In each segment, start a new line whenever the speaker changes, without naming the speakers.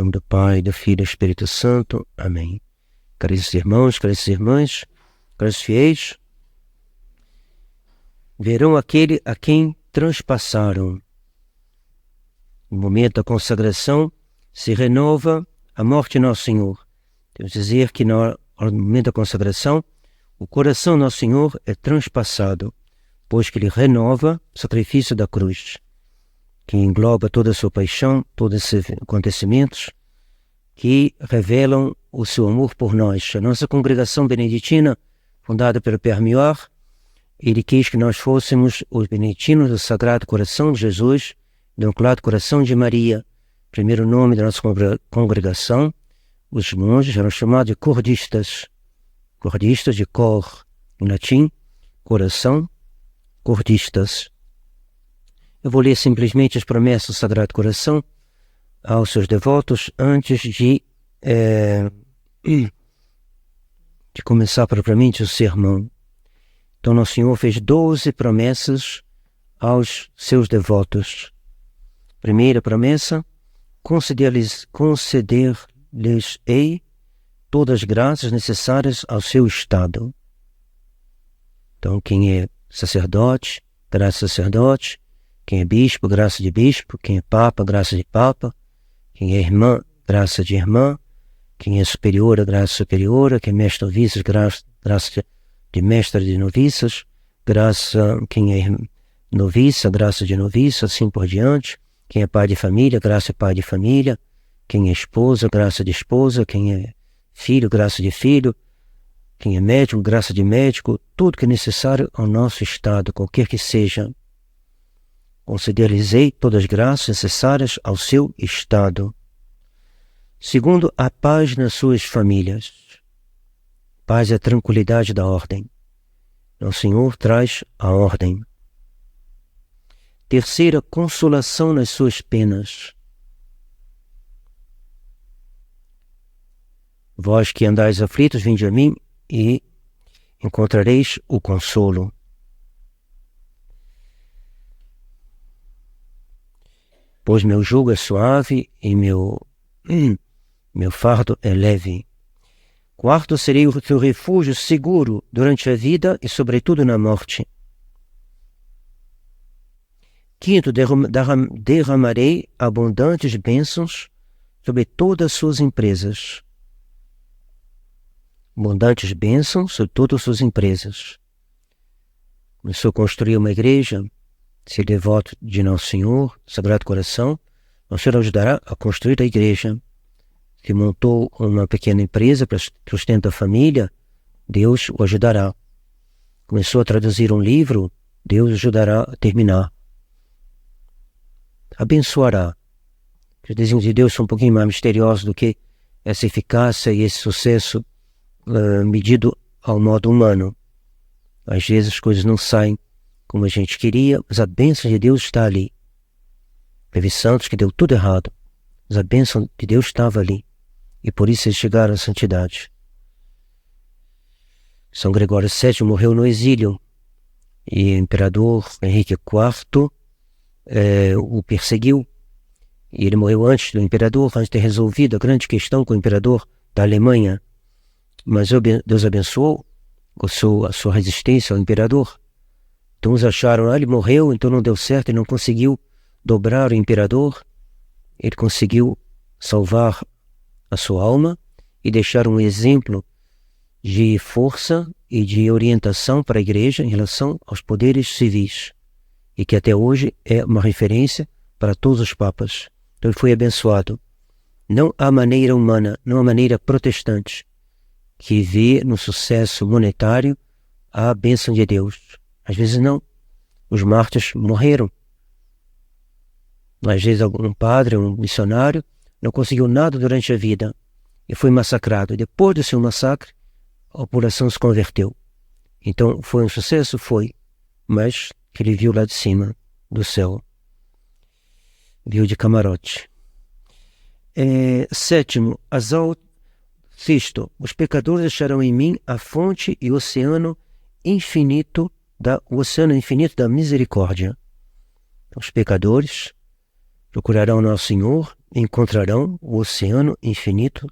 Em nome do Pai, do Filho e do Espírito Santo. Amém. Caríssimos irmãos, caríssimas irmãs, caros fiéis, verão aquele a quem transpassaram. No momento da consagração, se renova a morte de Nosso Senhor. Temos que dizer que no momento da consagração, o coração de Nosso Senhor é transpassado, pois que Ele renova o sacrifício da cruz, que engloba toda a sua paixão, todos esses acontecimentos que revelam o seu amor por nós. A nossa congregação beneditina, fundada pelo Père Mioire, ele quis que nós fôssemos os beneditinos do Sagrado Coração de Jesus, do Imaculado Coração de Maria. Primeiro nome da nossa congregação, os monges eram chamados de cordistas, cordistas de cor, em latim, coração, cordistas. Eu vou ler simplesmente as promessas do Sagrado Coração aos seus devotos antes de começar propriamente o sermão. Então, Nosso Senhor fez 12 promessas aos seus devotos. Primeira promessa, conceder-lhes-ei todas as graças necessárias ao seu estado. Então, quem é sacerdote, graça de sacerdote. Quem é bispo, graça de bispo. Quem é papa, graça de papa. Quem é irmã, graça de irmã. Quem é superiora, graça superiora. Quem é mestre noviças, graça de mestre de noviças. Quem é noviça, graça de noviça, assim por diante. Quem é pai de família, graça de pai de família. Quem é esposa, graça de esposa. Quem é filho, graça de filho. Quem é médico, graça de médico. Tudo que é necessário ao nosso estado, qualquer que seja. Conceder-lhes-ei todas as graças necessárias ao seu estado. Segundo, a paz nas suas famílias. Paz é a tranquilidade da ordem. O Senhor traz a ordem. Terceira, consolação nas suas penas. Vós que andais aflitos, vinde a mim e encontrareis o consolo. Pois meu jugo é suave e meu fardo é leve. Quarto, serei o teu refúgio seguro durante a vida e sobretudo na morte. Quinto, derramarei abundantes bênçãos sobre todas as suas empresas. Abundantes bênçãos sobre todas as suas empresas. Começou a construir uma igreja, ser devoto de Nosso Senhor, Sagrado Coração, Nosso Senhor ajudará a construir a igreja. Se montou uma pequena empresa para sustentar a família, Deus o ajudará. Começou a traduzir um livro, Deus o ajudará a terminar. Abençoará. Os desígnios de Deus são um pouquinho mais misteriosos do que essa eficácia e esse sucesso medido ao modo humano. Às vezes as coisas não saem como a gente queria, mas a bênção de Deus está ali. Teve santos que deu tudo errado, mas a bênção de Deus estava ali. E por isso eles chegaram à santidade. São Gregório VII morreu no exílio. E o imperador Henrique IV o perseguiu. E ele morreu antes do imperador, antes de ter resolvido a grande questão com o imperador da Alemanha. Mas Deus abençoou a sua resistência ao imperador. Então uns acharam, ele morreu, então não deu certo, ele não conseguiu dobrar o imperador. Ele conseguiu salvar a sua alma e deixar um exemplo de força e de orientação para a igreja em relação aos poderes civis, e que até hoje é uma referência para todos os papas. Então ele foi abençoado. Não há maneira humana, não há maneira protestante que vê no sucesso monetário a bênção de Deus. Às vezes não. Os mártires morreram. Às vezes algum padre, um missionário, não conseguiu nada durante a vida e foi massacrado. E depois do seu massacre, a população se converteu. Então, foi um sucesso? Foi. Mas que ele viu lá de cima, do céu. Viu de camarote. Sétimo, sexto, os pecadores acharão em mim a fonte e o oceano infinito da misericórdia. Os pecadores procurarão Nosso Senhor e encontrarão o oceano infinito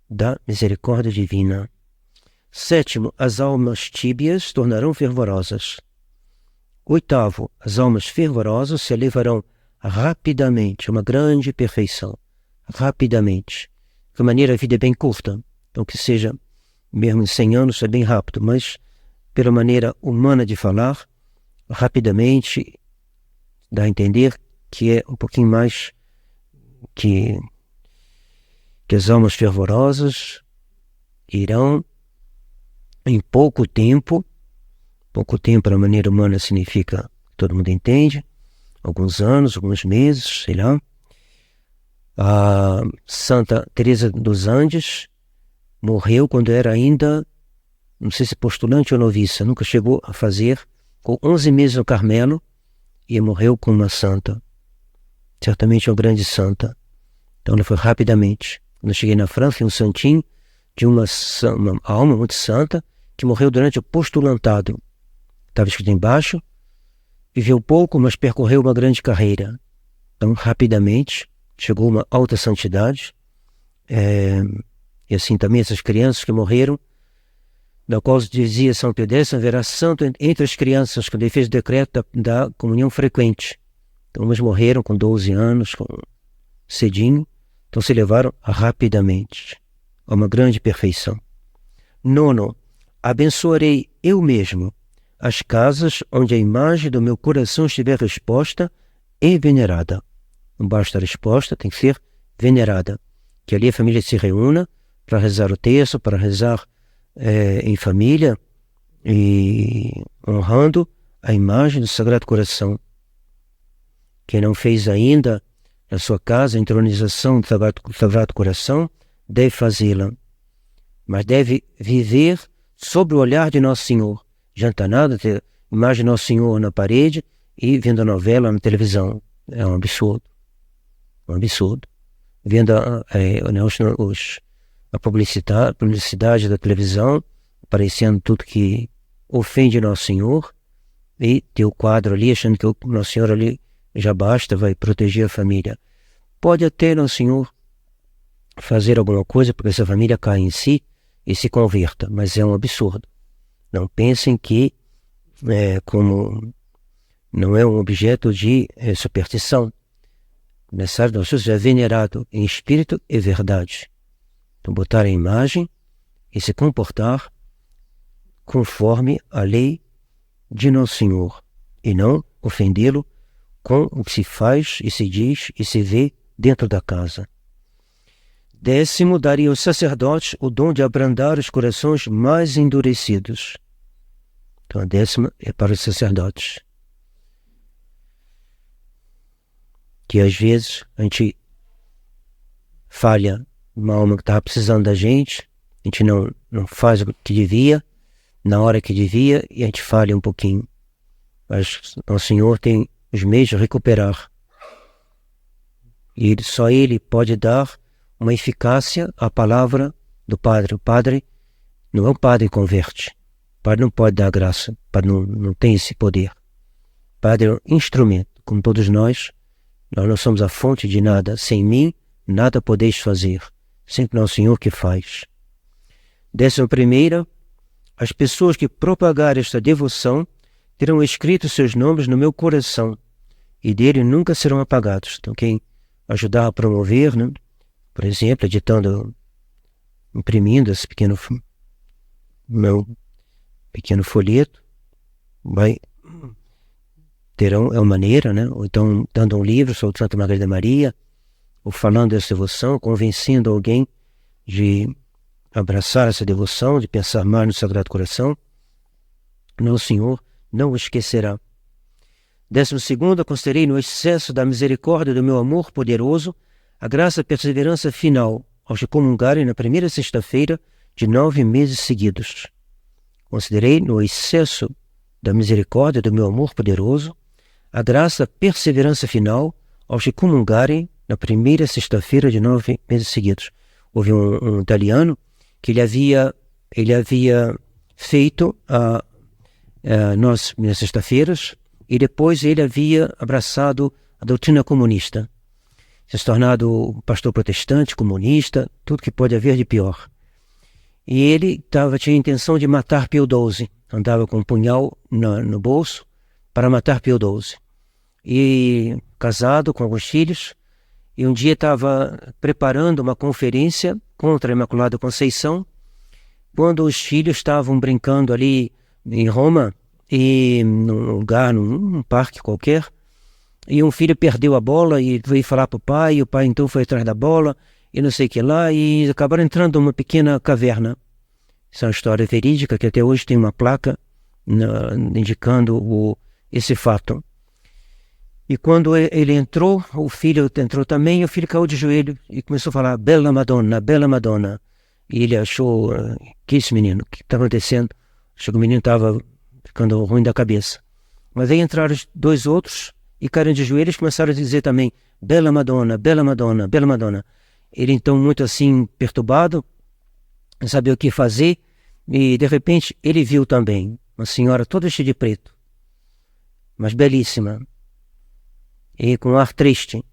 da misericórdia divina. 7º, as almas tíbias tornarão fervorosas. 8º, as almas fervorosas se elevarão rapidamente a uma grande perfeição. Rapidamente. De maneira, a vida é bem curta. Então, que seja, mesmo em 100 anos, é bem rápido, mas pela maneira humana de falar, rapidamente dá a entender que é um pouquinho mais que as almas fervorosas irão em pouco tempo na maneira humana significa, todo mundo entende, alguns anos, alguns meses, sei lá. A Santa Teresa dos Andes morreu quando era ainda, não sei se postulante ou noviça, nunca chegou a fazer, com 11 meses no Carmelo, e morreu como uma santa. Certamente uma grande santa. Então ela foi rapidamente. Quando eu cheguei na França, um santinho de uma alma muito santa que morreu durante o postulantado. Estava escrito embaixo, viveu pouco, mas percorreu uma grande carreira. Então, rapidamente, chegou a uma alta santidade. E assim também essas crianças que morreram, da qual dizia São Pio X, haverá santo entre as crianças, quando ele fez o decreto da comunhão frequente. Então, umas morreram com 12 anos, cedinho, então se levaram rapidamente a uma grande perfeição. 9º, abençoarei eu mesmo as casas onde a imagem do meu coração estiver exposta e venerada. Não basta a resposta, tem que ser venerada. Que ali a família se reúna para rezar o terço, para rezar em família e honrando a imagem do Sagrado Coração. Quem não fez ainda na sua casa a entronização do Sagrado Coração, deve fazê-la. Mas deve viver sob o olhar de Nosso Senhor. Adianta nada ter imagem de Nosso Senhor na parede e vendo a novela na televisão. É um absurdo. Um absurdo. Vendo a publicidade da televisão, aparecendo tudo que ofende Nosso Senhor, e ter o quadro ali, achando que o Nosso Senhor ali já basta, vai proteger a família. Pode até Nosso Senhor fazer alguma coisa para que essa família caia em si e se converta, mas é um absurdo. Não pensem que como não é um objeto de superstição. O mensagem de Nosso Senhor é venerado em espírito e verdade. Então botar a imagem e se comportar conforme a lei de Nosso Senhor e não ofendê-lo com o que se faz e se diz e se vê dentro da casa. 10º, daria aos sacerdotes o dom de abrandar os corações mais endurecidos. Então a 10ª é para os sacerdotes. Que às vezes a gente falha uma alma que estava precisando da gente, a gente não faz o que devia, na hora que devia, e a gente falha um pouquinho. Mas o Senhor tem os meios de recuperar. E só Ele pode dar uma eficácia à palavra do Padre. O Padre não é um Padre que converte. O Padre não pode dar graça. O Padre não tem esse poder. O Padre é um instrumento, como todos nós. Nós não somos a fonte de nada. Sem mim, nada podeis fazer. Sempre Nosso Senhor que faz. 11ª, as pessoas que propagarem esta devoção terão escrito seus nomes no meu coração e dele nunca serão apagados. Então quem ajudar a promover, né? Por exemplo, imprimindo esse meu pequeno folheto, terão uma maneira, né? Ou então dando um livro sobre Santa Margarida Maria, ou falando dessa devoção, convencendo alguém de abraçar essa devoção, de pensar mais no Sagrado Coração. Nosso Senhor não o esquecerá. 12º, considerei no excesso da misericórdia do meu amor poderoso a graça e perseverança final aos que comungarem na primeira sexta-feira de 9 meses seguidos. Considerei no excesso da misericórdia do meu amor poderoso a graça e perseverança final aos que comungarem na primeira sexta-feira de 9 meses seguidos. Houve um italiano que ele havia feito nós minhas sexta-feiras, e depois ele havia abraçado a doutrina comunista. Tinha se tornado pastor protestante, comunista, tudo que pode haver de pior. E ele tinha a intenção de matar Pio XII. Andava com um punhal no bolso para matar Pio XII. E casado com alguns filhos, e um dia estava preparando uma conferência contra a Imaculada Conceição, quando os filhos estavam brincando ali em Roma, e num lugar, num parque qualquer, e um filho perdeu a bola e veio falar para o pai, e o pai então foi atrás da bola, e não sei o que lá, e acabaram entrando numa pequena caverna. Isso é uma história verídica, que até hoje tem uma placa indicando esse fato. E quando ele entrou, o filho entrou também, e o filho caiu de joelho e começou a falar, Bella Madonna, Bella Madonna. E ele achou, que esse menino, o que está acontecendo? Achou que o menino estava ficando ruim da cabeça. Mas aí entraram os dois outros e caíram de joelhos e começaram a dizer também, Bella Madonna, Bella Madonna, Bella Madonna. Ele então, muito assim, perturbado, não sabia o que fazer, e de repente ele viu também uma senhora toda cheia de preto, mas belíssima, e com um ar triste.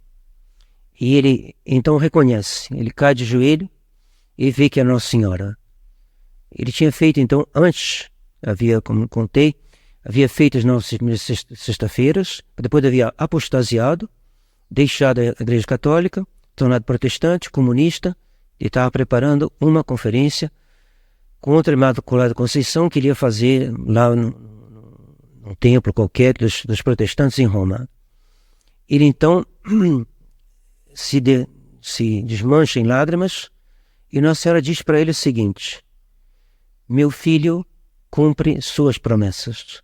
E ele então reconhece, ele cai de joelho e vê que é Nossa Senhora. Ele tinha feito então, antes, como contei, havia feito as 9 sexta-feiras, depois havia apostasiado, deixado a Igreja Católica, tornado protestante, comunista, e estava preparando uma conferência contra a Imaculada Conceição que ele ia fazer lá num templo qualquer dos protestantes em Roma. Ele então se desmancha em lágrimas e Nossa Senhora diz para ele o seguinte, meu filho, cumpre suas promessas.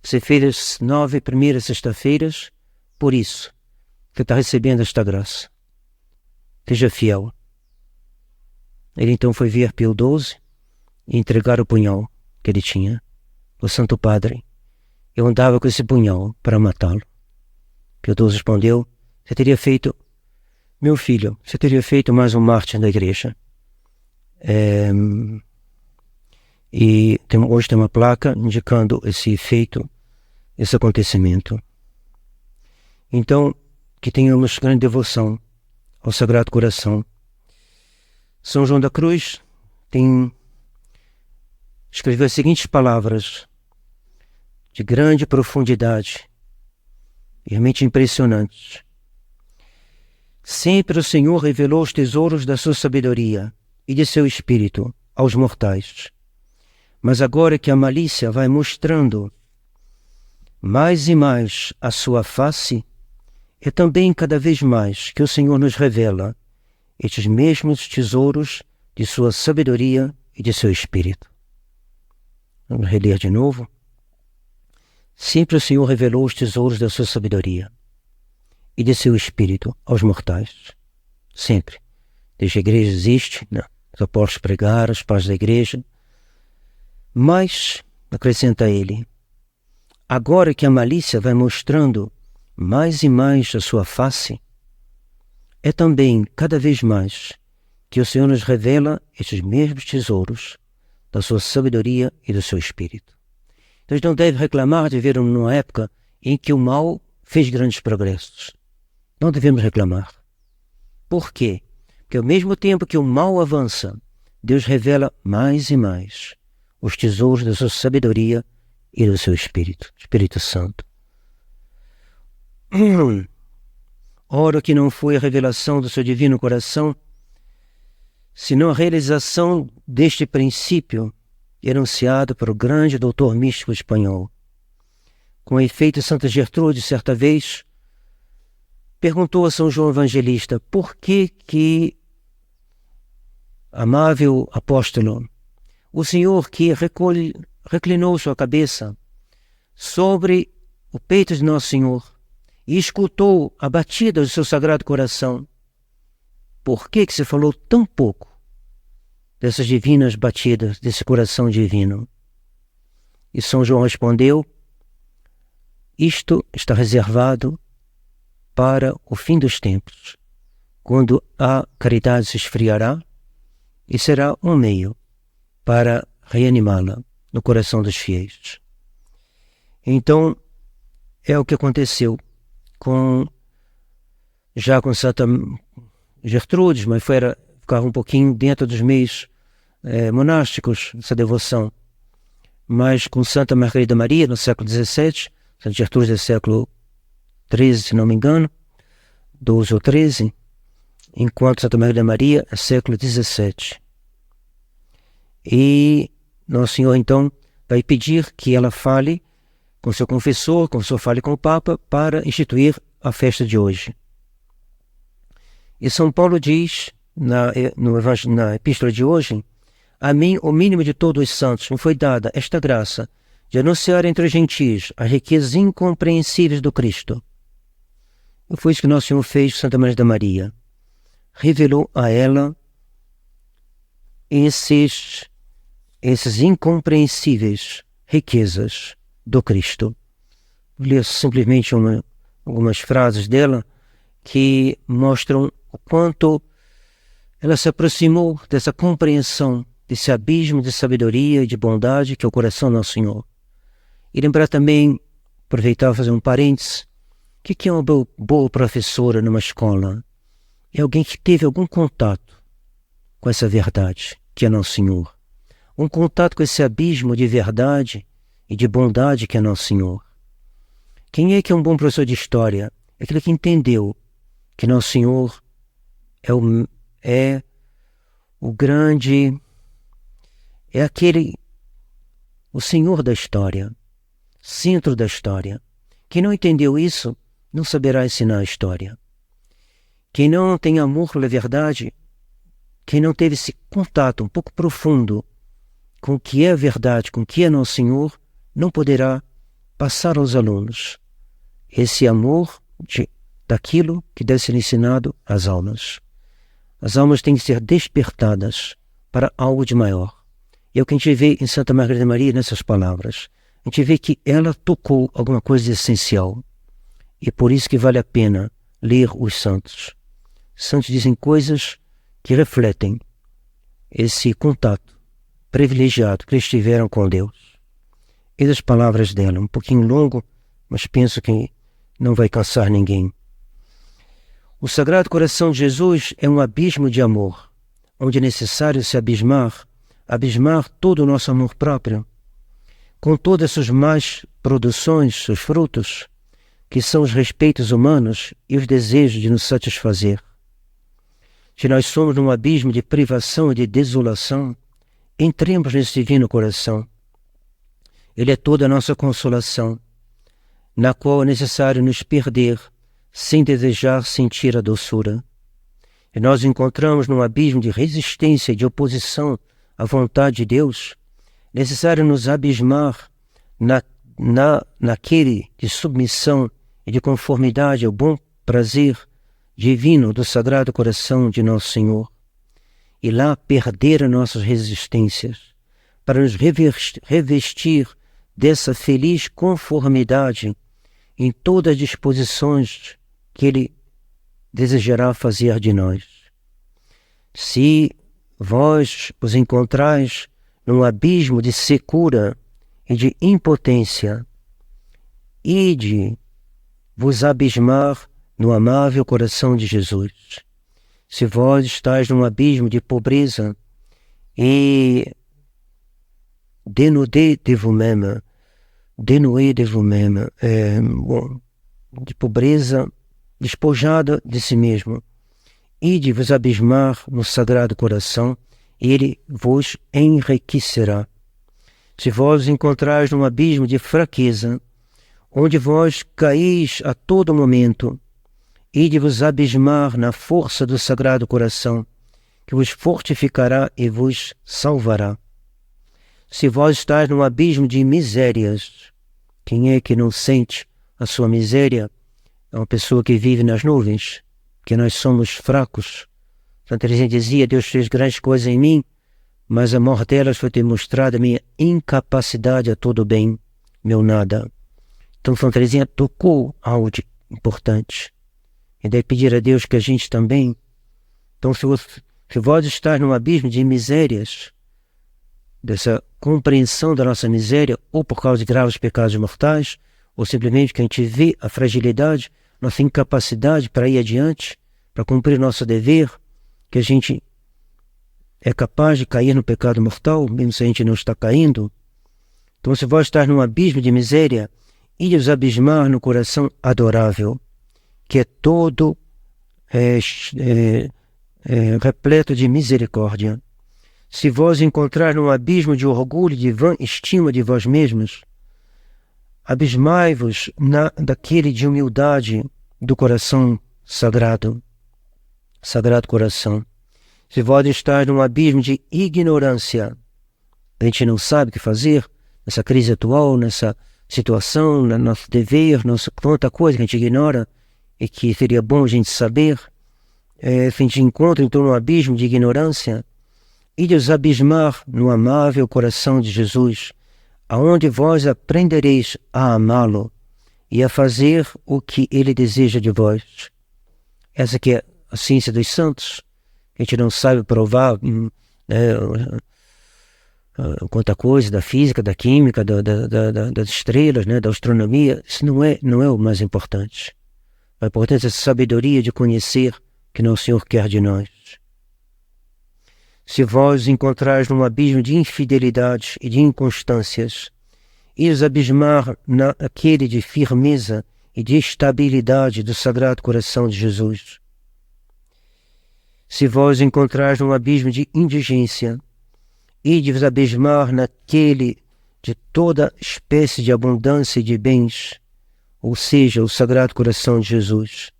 Você fez as 9 primeiras sexta-feiras, por isso você está recebendo esta graça. Seja fiel. Ele então foi ver Pio XII e entregar o punhal que ele tinha. O Santo Padre, eu andava com esse punhal para matá-lo. Pio XII respondeu, você teria feito, meu filho, você teria feito mais um mártir da igreja. E hoje tem uma placa indicando esse feito, esse acontecimento. Então, que tenhamos grande devoção ao Sagrado Coração. São João da Cruz escreveu as seguintes palavras de grande profundidade, realmente impressionantes. Sempre o Senhor revelou os tesouros da sua sabedoria e de seu espírito aos mortais. Mas agora que a malícia vai mostrando mais e mais a sua face, é também cada vez mais que o Senhor nos revela estes mesmos tesouros de sua sabedoria e de seu espírito. Vamos reler de novo. Sempre o Senhor revelou os tesouros da sua sabedoria e de seu espírito aos mortais. Sempre. Desde a igreja existe, os apóstolos pregaram, os pais da igreja. Mas, acrescenta ele, agora que a malícia vai mostrando mais e mais a sua face, é também cada vez mais que o Senhor nos revela estes mesmos tesouros da sua sabedoria e do seu espírito. Então a gente não deve reclamar de viver numa época em que o mal fez grandes progressos. Não devemos reclamar. Por quê? Porque ao mesmo tempo que o mal avança, Deus revela mais e mais os tesouros da sua sabedoria e do seu Espírito, Espírito Santo. Ora que não foi a revelação do seu divino coração, senão a realização deste princípio enunciado por o grande doutor místico espanhol. Com efeito, Santa Gertrude, certa vez, perguntou a São João Evangelista por que, amável apóstolo, o Senhor que reclinou sua cabeça sobre o peito de Nosso Senhor e escutou a batida do seu Sagrado Coração, por que se falou tão pouco dessas divinas batidas, desse coração divino? E São João respondeu, isto está reservado para o fim dos tempos, quando a caridade se esfriará e será um meio para reanimá-la no coração dos fiéis. Então, é o que aconteceu já com Santa Gertrudes, mas ficava um pouquinho dentro dos meios monásticos, essa devoção. Mas com Santa Margarida Maria, no século XVII, Santa Gertrudes é século XIII, se não me engano, 12 ou 13, enquanto Santa Margarida Maria é século XVII. E Nosso Senhor, então, vai pedir que ela fale com seu confessor, fale com o Papa, para instituir a festa de hoje. E São Paulo diz, na epístola de hoje: a mim, o mínimo de todos os santos, me foi dada esta graça de anunciar entre os gentios as riquezas incompreensíveis do Cristo. E foi isso que Nosso Senhor fez com Santa Margarida Maria. Revelou a ela esses incompreensíveis riquezas do Cristo. Vou ler simplesmente algumas frases dela que mostram o quanto ela se aproximou dessa compreensão, desse abismo de sabedoria e de bondade que é o coração do Nosso Senhor. E lembrar também, aproveitar e fazer um parênteses, o que é uma boa professora numa escola? É alguém que teve algum contato com essa verdade, que é Nosso Senhor. Um contato com esse abismo de verdade e de bondade que é Nosso Senhor. Quem é que é um bom professor de história? É aquele que entendeu que Nosso Senhor é o grande, o Senhor da história, centro da história. Quem não entendeu isso, não saberá ensinar a história. Quem não tem amor pela verdade, quem não teve esse contato um pouco profundo com o que é a verdade, com o que é Nosso Senhor, não poderá passar aos alunos esse amor daquilo que deve ser ensinado às almas. As almas têm que ser despertadas para algo de maior. E é o que a gente vê em Santa Margarida Maria nessas palavras. A gente vê que ela tocou alguma coisa de essencial. E por isso que vale a pena ler os santos. Os santos dizem coisas que refletem esse contato privilegiado que eles tiveram com Deus. E das palavras dela, um pouquinho longo, mas penso que não vai cansar ninguém. O Sagrado Coração de Jesus é um abismo de amor, onde é necessário se abismar todo o nosso amor próprio, com todas as suas más produções, seus frutos, que são os respeitos humanos e os desejos de nos satisfazer. Se nós somos num abismo de privação e de desolação, entremos nesse divino coração. Ele é toda a nossa consolação, na qual é necessário nos perder, sem desejar sentir a doçura. E nós encontramos num abismo de resistência e de oposição à vontade de Deus, necessário nos abismar naquele de submissão e de conformidade ao bom prazer divino do Sagrado Coração de Nosso Senhor, e lá perder as nossas resistências, para nos revestir dessa feliz conformidade em todas as disposições que Ele desejará fazer de nós. Se vós os encontrais num abismo de secura e de impotência, ide vos abismar no amável coração de Jesus. Se vós estáis num abismo de pobreza et dénudé de vous-même, de pobreza, despojada de si mesmo, ide vos abismar no Sagrado Coração, e Ele vos enriquecerá. Se vós encontrais num abismo de fraqueza, onde vós caís a todo momento, ide vos abismar na força do Sagrado Coração, que vos fortificará e vos salvará. Se vós estáis num abismo de misérias, quem é que não sente a sua miséria? É uma pessoa que vive nas nuvens, que nós somos fracos. Santa Teresinha dizia: Deus fez grandes coisas em mim, mas a maior delas foi ter mostrado a minha incapacidade a todo bem, meu nada. Então Santa Teresinha tocou algo importante. E deve pedir a Deus que a gente também. Então se vós estáis num abismo de misérias, dessa compreensão da nossa miséria, ou por causa de graves pecados mortais, ou simplesmente que a gente vê a fragilidade, nossa incapacidade para ir adiante, para cumprir nosso dever, que a gente é capaz de cair no pecado mortal, mesmo se a gente não está caindo. Então, se vós estar num abismo de miséria, e vos abismar no coração adorável, que é todo repleto de misericórdia. Se vós encontrar num abismo de orgulho, de vã estima de vós mesmos, abismai-vos daquele de humildade do coração sagrado, sagrado coração. Se vós estar num abismo de ignorância, a gente não sabe o que fazer nessa crise atual, nessa situação, no nosso dever, tanta coisa que a gente ignora e que seria bom a gente saber, se a gente encontra então no abismo de ignorância, e de os abismar no amável coração de Jesus, aonde vós aprendereis a amá-lo e a fazer o que ele deseja de vós. Essa que é a ciência dos santos, que a gente não sabe provar quanta coisa da física, da química, das estrelas, da astronomia. Isso não é o mais importante. O importante é essa sabedoria de conhecer que Nosso Senhor quer de nós. Se vós encontrais num abismo de infidelidades e de inconstâncias, e os abismar naquele de firmeza e de estabilidade do Sagrado Coração de Jesus. Se vós encontrais num abismo de indigência, e de vos abismar naquele de toda espécie de abundância e de bens, ou seja, o Sagrado Coração de Jesus.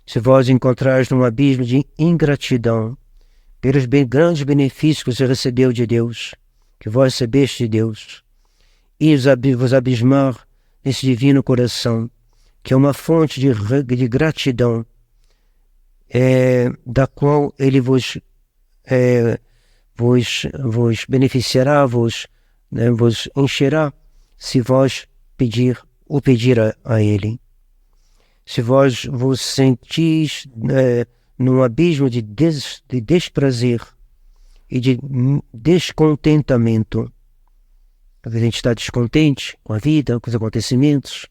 Se vós encontrais num abismo de ingratidão, pelos grandes benefícios que você recebeu de Deus, que vós recebeste de Deus, e vos abismar nesse divino coração, que é uma fonte de gratidão, da qual ele vos beneficiará, vos encherá, se vós pedir a ele. Se vós vos sentis num abismo de desprazer e de descontentamento, às vezes a gente está descontente com a vida, com os acontecimentos,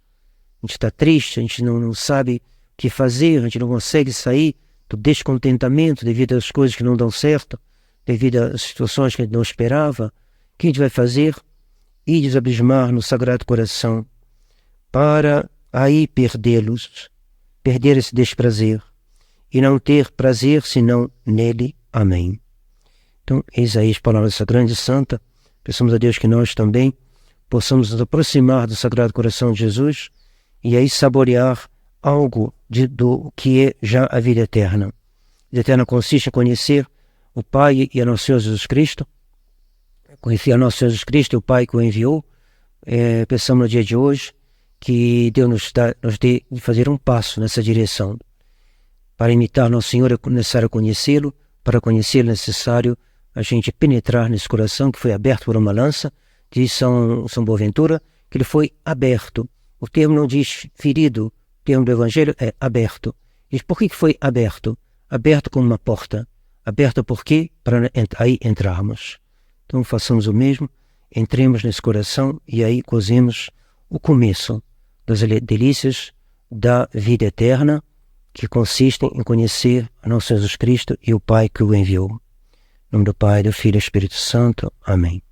a gente está triste, a gente não sabe o que fazer, a gente não consegue sair do descontentamento devido às coisas que não dão certo, devido às situações que a gente não esperava. O que a gente vai fazer? Ir desabismar no Sagrado Coração, para aí perder esse desprazer, e não ter prazer senão nele. Amém. Então, eis aí as palavras dessa grande santa. Peçamos a Deus que nós também possamos nos aproximar do Sagrado Coração de Jesus e aí saborear algo do que é já a vida eterna. A vida eterna consiste em conhecer o Pai e a Nosso Senhor Jesus Cristo, conhecer a Nosso Senhor Jesus Cristo e o Pai que o enviou. Pensamos no dia de hoje que Deus nos dê de fazer um passo nessa direção. Para imitar Nosso Senhor é necessário conhecê-lo, para conhecê-lo é necessário a gente penetrar nesse coração que foi aberto por uma lança. Diz São Boaventura que ele foi aberto. O termo não diz ferido, o termo do Evangelho é aberto. Diz por que foi aberto? Aberto como uma porta. Aberto por quê? Para aí entrarmos. Então façamos o mesmo, entremos nesse coração e aí gozemos o começo das delícias da vida eterna, que consistem em conhecer a Nosso Jesus Cristo e o Pai que o enviou. Em nome do Pai, do Filho e do Espírito Santo. Amém.